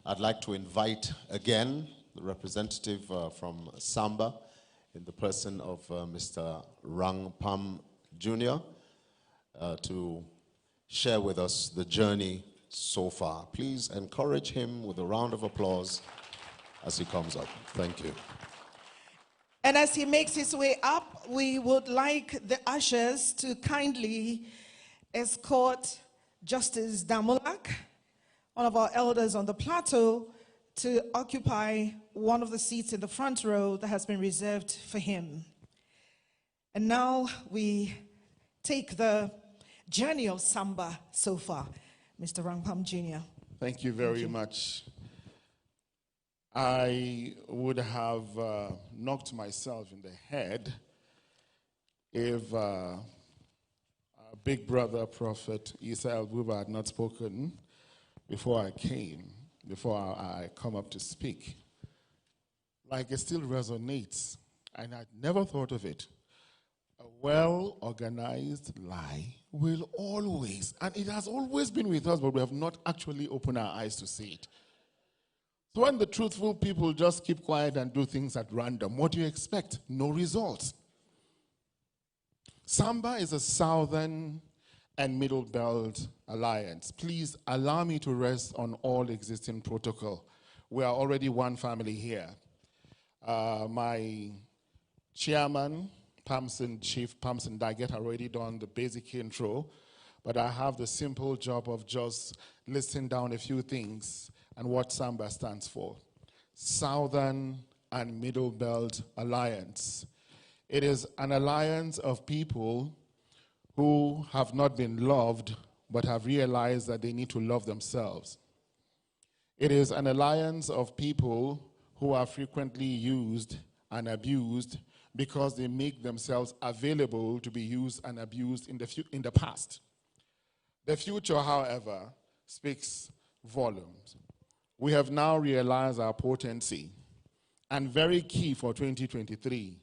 I'd like to invite again the representative from SaMBA in the person of Mr. Rwan Jr. To share with us the journey so far. Please encourage him with a round of applause as he comes up. Thank you. And as he makes his way up, we would like the ushers to kindly escort Justice Damulak, one of our elders on the Plateau, to occupy one of the seats in the front row that has been reserved for him. And now we take the journey of SaMBA so far. Mr. Rwan Jr. Thank you very much. I would have knocked myself in the head if our big brother, Prophet Isa El-Buba, had not spoken before I come up to speak. Like, it still resonates, and I'd never thought of it. A well-organized lie will always, and it has always been with us, but we have not actually opened our eyes to see it. So when the truthful people just keep quiet and do things at random, what do you expect? No results. SaMBA is a Southern and Middle Belt alliance. Please allow me to rest on all existing protocol. We are already one family here. My chairman, Chief Pamson Daggett, already done the basic intro, but I have the simple job of just listing down a few things and what SaMBA stands for. Southern and Middle Belt Alliance. It is an alliance of people who have not been loved but have realized that they need to love themselves. It is an alliance of people who are frequently used and abused because they make themselves available to be used and abused in the past. The future, however, speaks volumes. We have now realized our potency, and very key for 2023,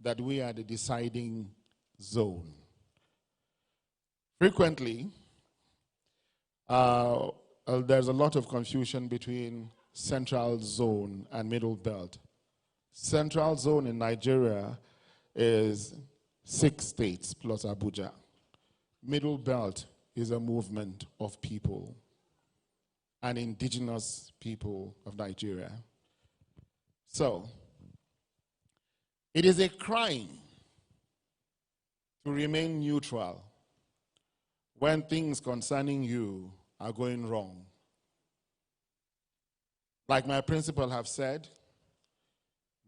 that we are the deciding zone. Frequently, there's a lot of confusion between Central Zone and Middle Belt. Central Zone in Nigeria is 6 states plus Abuja. Middle Belt is a movement of people and indigenous people of Nigeria. So, it is a crime to remain neutral when things concerning you are going wrong. Like my principal have said,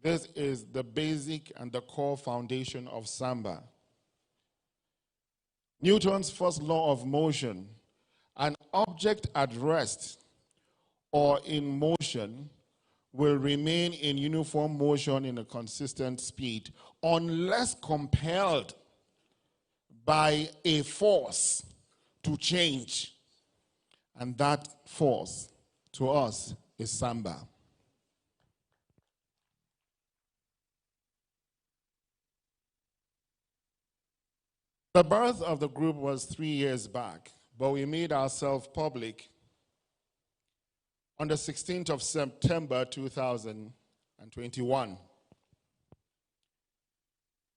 this is the basic and the core foundation of SaMBA. Newton's first law of motion: an object at rest or in motion will remain in uniform motion in a consistent speed unless compelled by a force to change. And that force to us is SaMBA. The birth of the group was 3 years back, but we made ourselves public on the 16th of September 2021.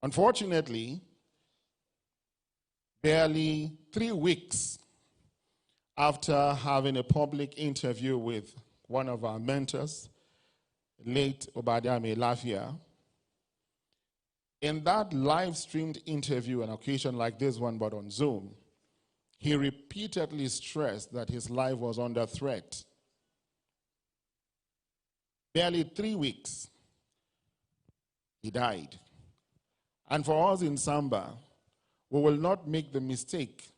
Unfortunately, barely 3 weeks after having a public interview with one of our mentors, late Obadiah Lafia, in that live-streamed interview, an occasion like this one, but on Zoom, he repeatedly stressed that his life was under threat. Barely 3 weeks, he died. And for us in SaMBA, we will not make the mistake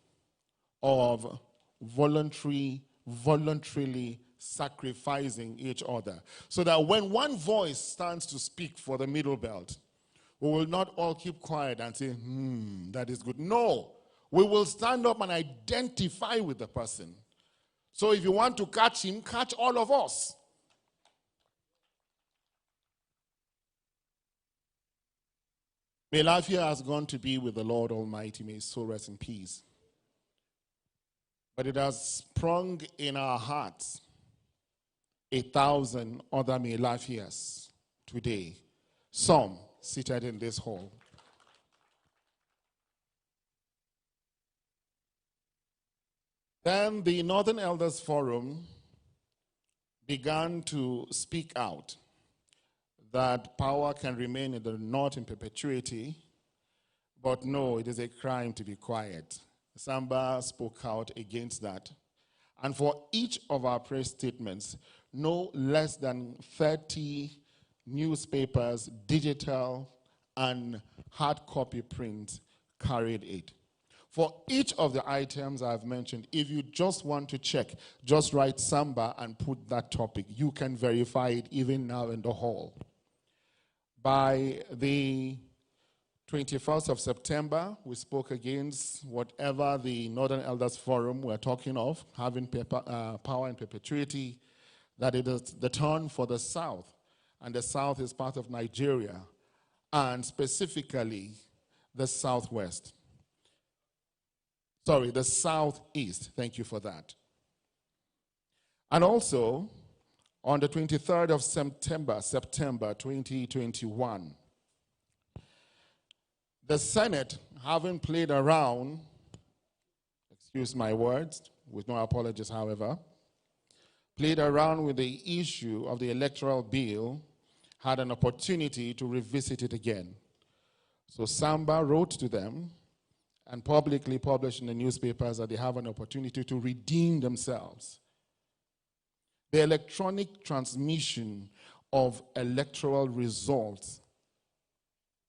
of voluntarily sacrificing each other, so that when one voice stands to speak for the Middle Belt, we will not all keep quiet and say, that is good. No, we will stand up and identify with the person. So if you want to catch him, catch all of us. Melafia has gone to be with the Lord Almighty. May his soul rest in peace. But it has sprung in our hearts 1,000 other Melafias today, some seated in this hall. Then the Northern Elders Forum began to speak out that power can remain in the North in perpetuity, but no, it is a crime to be quiet. SaMBA spoke out against that. And for each of our press statements, no less than 30 newspapers, digital and hard copy print, carried it. For each of the items I've mentioned, if you just want to check, just write SaMBA and put that topic. You can verify it even now in the hall. By the 21st of September, we spoke against whatever the Northern Elders Forum were talking of, having power in perpetuity, that it is the turn for the South, and the South is part of Nigeria, and specifically the Southwest. Sorry, the Southeast. Thank you for that. And also, on the 23rd of September 2021, the Senate, having played around, excuse my words, with no apologies, however, played around with the issue of the electoral bill, had an opportunity to revisit it again. So SaMBA wrote to them and publicly published in the newspapers that they have an opportunity to redeem themselves. The electronic transmission of electoral results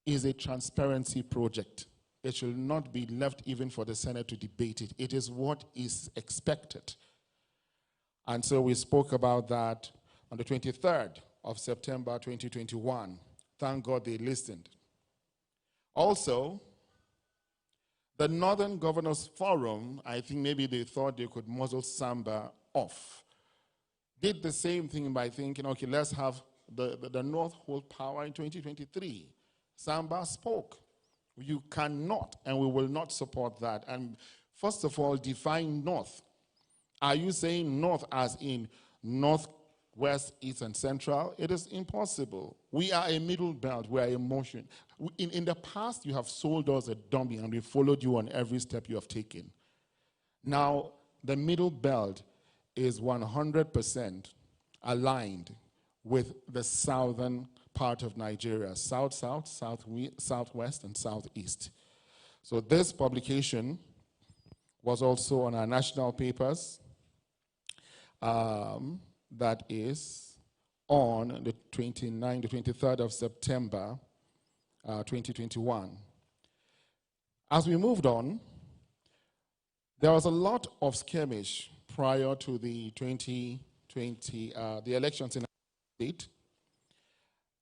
is a transparency project. It should not be left even for the Senate to debate it. It is what is expected. And so we spoke about that on the 23rd of September 2021. Thank God they listened. Also, the Northern Governors Forum, I think maybe they thought they could muzzle SaMBA off, did the same thing by thinking, okay, let's have the North hold power in 2023. SaMBA spoke. You cannot, and we will not support that. And first of all, define North. Are you saying North as in North, West, East, and Central? It is impossible. We are a middle belt. We are a motion. In the past, you have sold us a dummy, and we followed you on every step you have taken. Now, the middle belt is 100% aligned with the southern part of Nigeria, South, Southwest, and Southeast. So this publication was also on our national papers. That is on the 23rd of September, 2021. As we moved on, there was a lot of skirmish prior to the 2020, the elections in our state.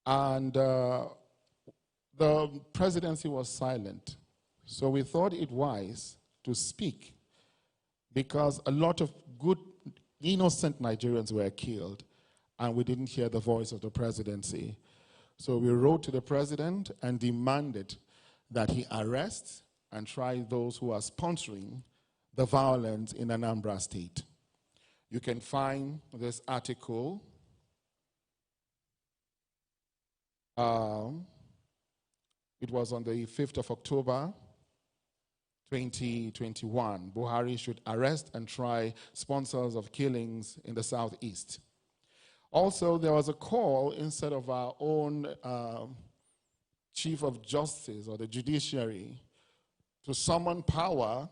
And the presidency was silent. So we thought it wise to speak because a lot of good, innocent Nigerians were killed and we didn't hear the voice of the presidency. So we wrote to the president and demanded that he arrest and try those who are sponsoring the violence in Anambra State. You can find this article it was on the 5th of October, 2021. Buhari should arrest and try sponsors of killings in the Southeast. Also, there was a call, instead of our own Chief of Justice or the Judiciary, to summon power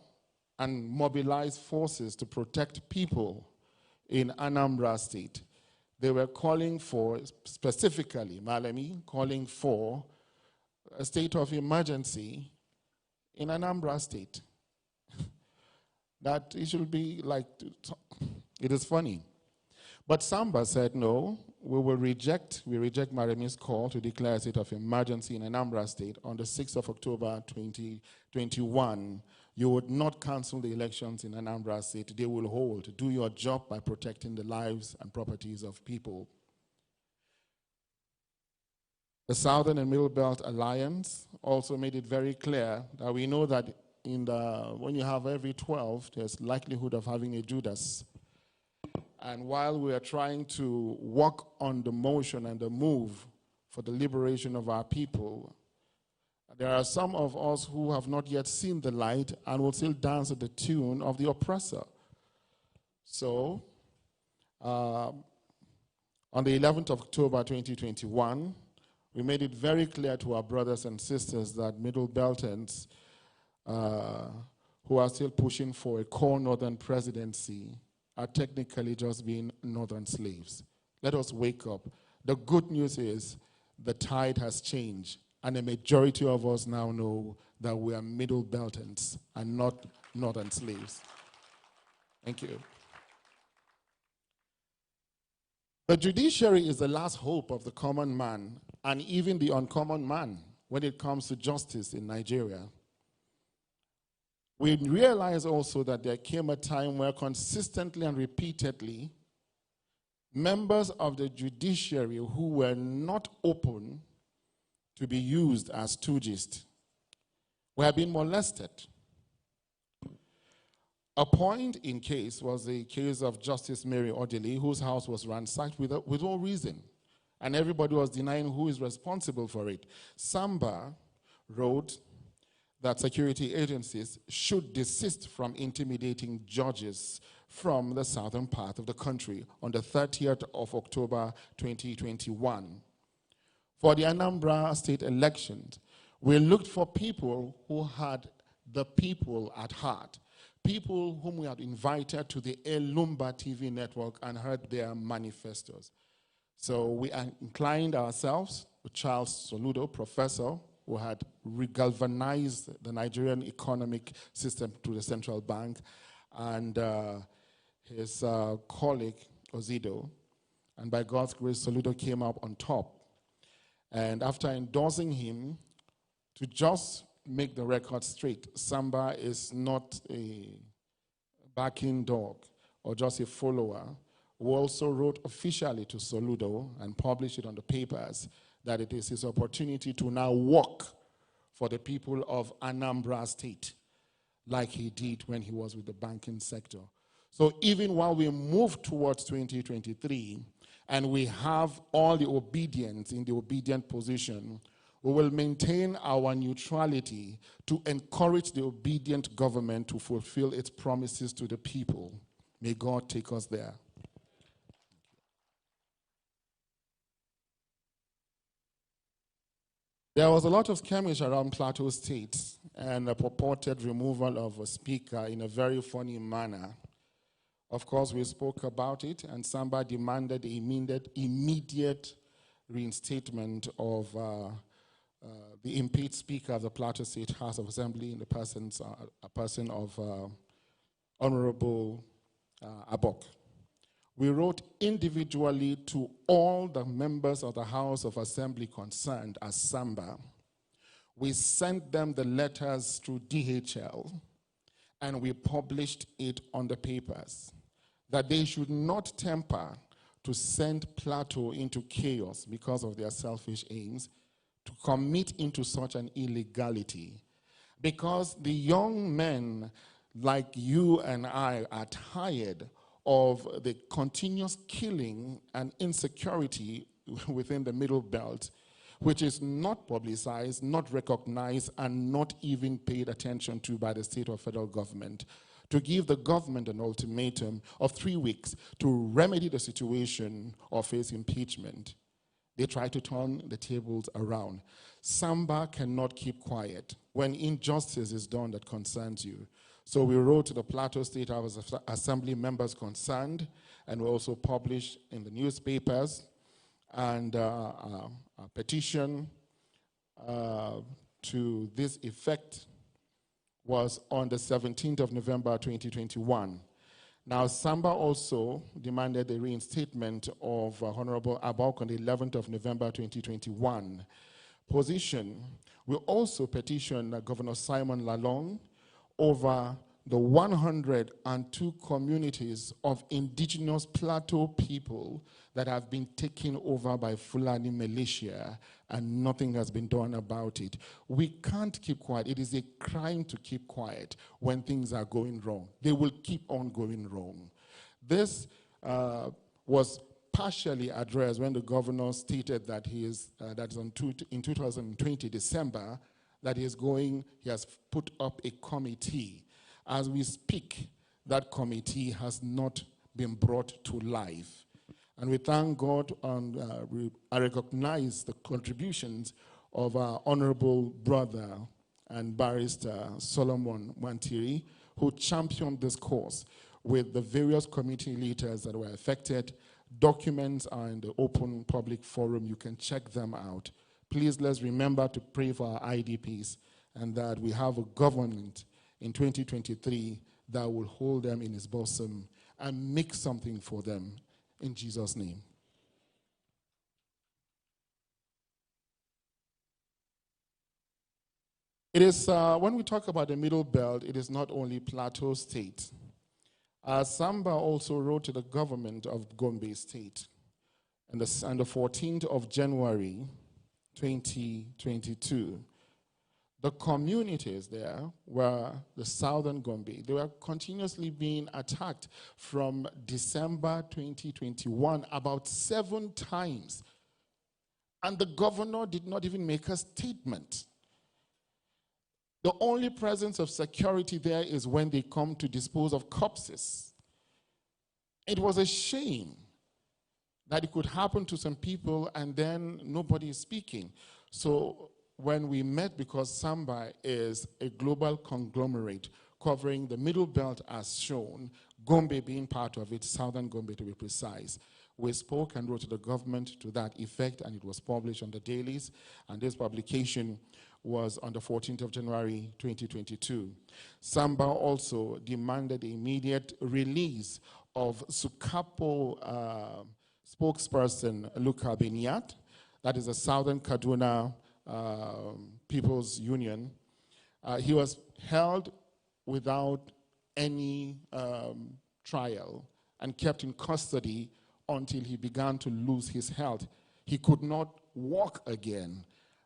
and mobilize forces to protect people in Anambra State. They were calling for, specifically, Malemi, calling for a state of emergency in Anambra State. That it should be like, it is funny. But SaMBA said, no, we reject Malemi's call to declare a state of emergency in Anambra State on the 6th of October 2021. You would not cancel the elections in Anambra State. They will hold. Do your job by protecting the lives and properties of people. The Southern and Middle Belt Alliance also made it very clear that we know that when you have every 12, there's likelihood of having a Judas. And while we are trying to work on the motion and the move for the liberation of our people, there are some of us who have not yet seen the light and will still dance at the tune of the oppressor. So, on the 11th of October 2021, we made it very clear to our brothers and sisters that Middle Beltons who are still pushing for a core northern presidency are technically just being northern slaves. Let us wake up. The good news is the tide has changed, and a majority of us now know that we are Middle Beltons and not northern slaves. Thank you. The judiciary is the last hope of the common man and even the uncommon man when it comes to justice in Nigeria. We realize also that there came a time where consistently and repeatedly members of the judiciary who were not open to be used as stooges were being molested. A point in case was the case of Justice Mary Odili, whose house was ransacked with no reason, and everybody was denying who is responsible for it. SaMBA wrote that security agencies should desist from intimidating judges from the southern part of the country on the 30th of October 2021. For the Anambra state elections, we looked for people who had the people at heart, people whom we had invited to the Elumba TV network and heard their manifestos. So we inclined ourselves with Charles Soludo, professor, who had regalvanized the Nigerian economic system to the central bank, and his colleague, Ozido. And by God's grace, Soludo came up on top. And after endorsing him, to just make the record straight, SaMBA is not a backing dog or just a follower. We also wrote officially to Soludo and published it on the papers that it is his opportunity to now work for the people of Anambra State, like he did when he was with the banking sector. So even while we move towards 2023 and we have all the obedience in the obedient position, we will maintain our neutrality to encourage the obedient government to fulfill its promises to the people. May God take us there. There was a lot of skirmish around Plateau State and a purported removal of a speaker in a very funny manner. Of course, we spoke about it, and SaMBA demanded the immediate reinstatement of the impeached Speaker of the Plateau State House of Assembly in the person of Honorable Abok. We wrote individually to all the members of the House of Assembly concerned as SaMBA. We sent them the letters through DHL, and we published it on the papers, that they should not temper to send Plateau into chaos because of their selfish aims, to commit into such an illegality, because the young men like you and I are tired of the continuous killing and insecurity within the Middle Belt, which is not publicized, not recognized, and not even paid attention to by the state or federal government, to give the government an ultimatum of 3 weeks to remedy the situation or face impeachment. They try to turn the tables around. SaMBA cannot keep quiet when injustice is done that concerns you. So we wrote to the Plateau State House of Assembly members concerned, and we also published in the newspapers, and a petition to this effect was on the 17th of November 2021. Now, SaMBA also demanded the reinstatement of Honorable Abok on the 11th of November 2021. Position, we also petitioned Governor Simon Lalong over the 102 communities of indigenous Plateau people that have been taken over by Fulani militia, and nothing has been done about it. We can't keep quiet. It is a crime to keep quiet when things are going wrong. They will keep on going wrong. This was partially addressed when the governor stated that in 2020 December that he has put up a committee. As we speak, that committee has not been brought to life. And we thank God and I recognize the contributions of our honorable brother and barrister Solomon Wantiri, who championed this cause with the various community leaders that were affected. Documents are in the open public forum. You can check them out. Please let's remember to pray for our IDPs and that we have a government in 2023 that will hold them in its bosom and make something for them in Jesus' name. It is, when we talk about the Middle Belt, it is not only Plateau State. SaMBA also wrote to the government of Gombe State on the 14th of January, 2022. The communities there were the southern Gombe. They were continuously being attacked from December 2021 about 7 times. And the governor did not even make a statement. The only presence of security there is when they come to dispose of corpses. It was a shame that it could happen to some people and then nobody is speaking. So when we met, because SaMBA is a global conglomerate covering the Middle Belt as shown, Gombe being part of it, southern Gombe to be precise, we spoke and wrote to the government to that effect, and it was published on the dailies, and this publication was on the 14th of January 2022. SaMBA also demanded the immediate release of Sukapo spokesperson Luka Beniat, that is the Southern Kaduna People's Union. He was held without any trial and kept in custody until he began to lose his health. He could not walk again.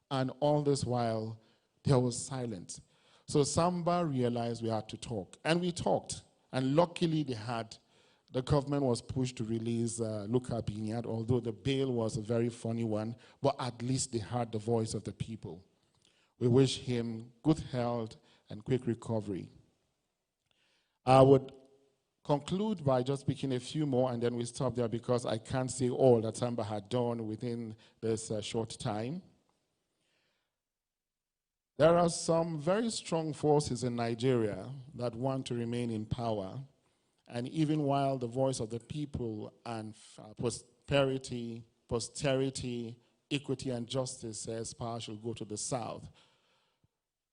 And all this while, there was silence. So SaMBA realized we had to talk. And we talked. And luckily, the government was pushed to release Luka Beniat, although the bail was a very funny one, but at least they heard the voice of the people. We wish him good health and quick recovery. I would conclude by just speaking a few more, and then we stop there because I can't say all that SaMBA had done within this short time. There are some very strong forces in Nigeria that want to remain in power. And even while the voice of the people and posterity, equity, and justice says power should go to the south,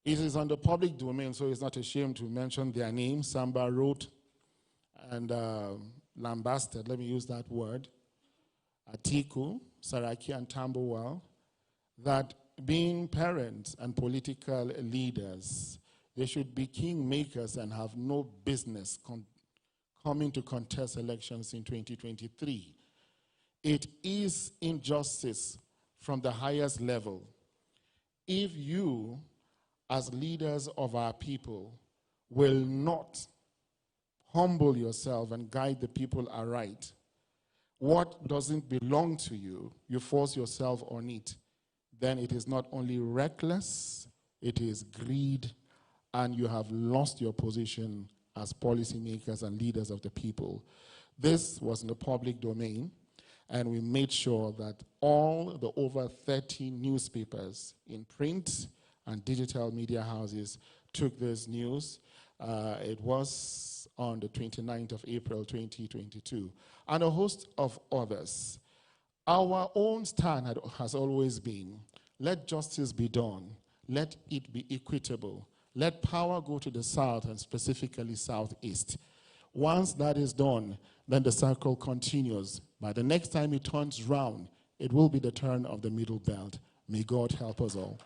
it is on the public domain, so it's not ashamed to mention their names. SaMBA wrote and lambasted, let me use that word, Atiku, Saraki, and Tambuwal, that being parents and political leaders, they should be kingmakers and have no business coming to contest elections in 2023. It is injustice from the highest level. If you, as leaders of our people, will not humble yourself and guide the people aright, what doesn't belong to you, you force yourself on it, then it is not only reckless, it is greed, and you have lost your position as policymakers and leaders of the people. This was in the public domain, and we made sure that all the over 30 newspapers in print and digital media houses took this news. It was on the 29th of April, 2022, and a host of others. Our own stand has always been, let justice be done, let it be equitable, let power go to the south and specifically southeast. Once that is done, then the cycle continues. By the next time it turns round, it will be the turn of the Middle Belt. May God help us all.